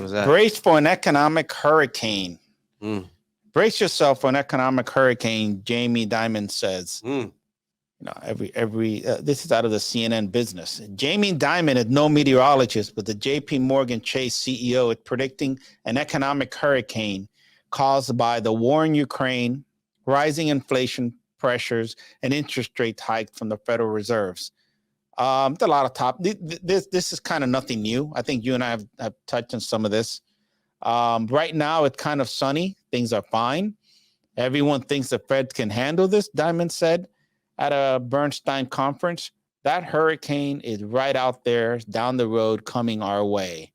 was that? Brace for an economic hurricane. Brace yourself for an economic hurricane, Jamie Dimon says. You know, this is out of the CNN Business. Jamie Dimon is no meteorologist, but the J.P. Morgan Chase CEO is predicting an economic hurricane caused by the war in Ukraine, rising inflation pressures, and interest rate hikes from the Federal Reserves. A lot of top. This is kind of nothing new. I think you and I have touched on some of this. Right now, it's kind of sunny. Things are fine. Everyone thinks the Fed can handle this, Dimon said at a Bernstein conference. That hurricane is right out there down the road coming our way.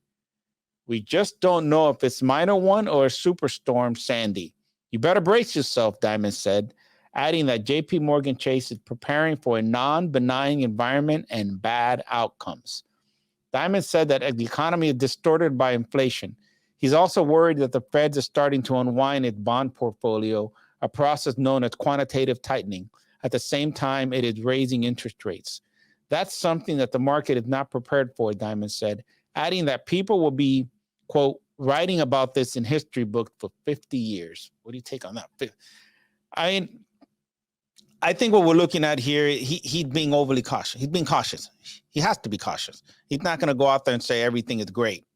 We just don't know if it's minor one or a superstorm Sandy. You better brace yourself, Dimon said, adding that JP Morgan Chase is preparing for a non-benign environment and bad outcomes. Dimon said that the economy is distorted by inflation. He's also worried that the Fed is starting to unwind its bond portfolio, a process known as quantitative tightening. At the same time, it is raising interest rates. That's something that the market is not prepared for, Dimon said, adding that people will be, quote, writing about this in history books for 50 years. What do you take on that? I think what we're looking at here, he's being overly cautious. He's being cautious. He has to be cautious. He's not going to go out there and say everything is great.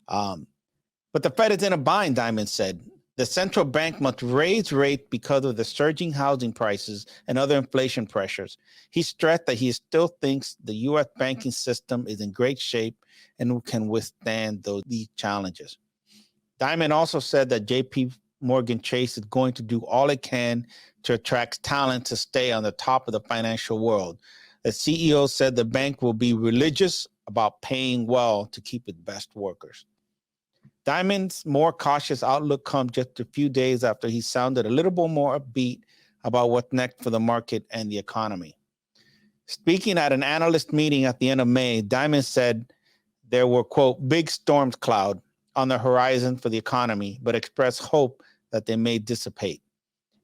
But the Fed is in a bind, Dimon said. The central bank must raise rates because of the surging housing prices and other inflation pressures. He stressed that he still thinks the U.S. banking system is in great shape and can withstand these challenges. Dimon also said that J.P. Morgan Chase is going to do all it can to attract talent to stay on the top of the financial world. The CEO said the bank will be religious about paying well to keep its best workers. Dimon's more cautious outlook comes just a few days after he sounded a little bit more upbeat about what's next for the market and the economy. Speaking at an analyst meeting at the end of May, Dimon said there were, quote, big storm cloud on the horizon for the economy, but expressed hope that they may dissipate.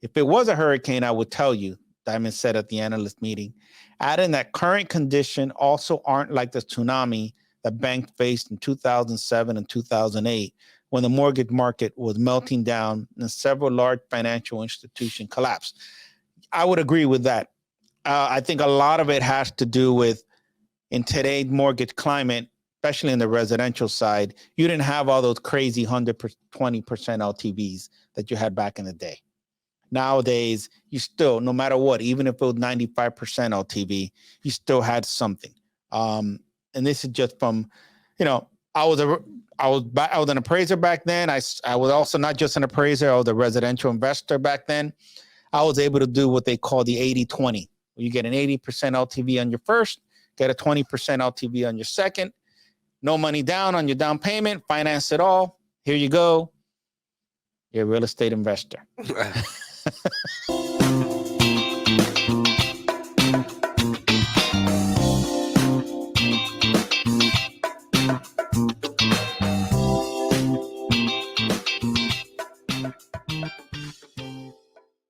If it was a hurricane, I would tell you, Dimon said at the analyst meeting, adding that current conditions also aren't like the tsunami that banks faced in 2007 and 2008 when the mortgage market was melting down and several large financial institutions collapsed. I would agree with that. I think a lot of it has to do with, in today's mortgage climate, especially in the residential side, you didn't have all those crazy 120% LTVs that you had back in the day. Nowadays, you still, no matter what, even if it was 95% LTV, you still had something. And this is just from, you know, I was an appraiser back then. I was also not just an appraiser, I was a residential investor back then. I was able to do what they call the 80-20. You get an 80% LTV on your first, get a 20% LTV on your second, no money down on your down payment, finance it all. Here you go. You're a real estate investor.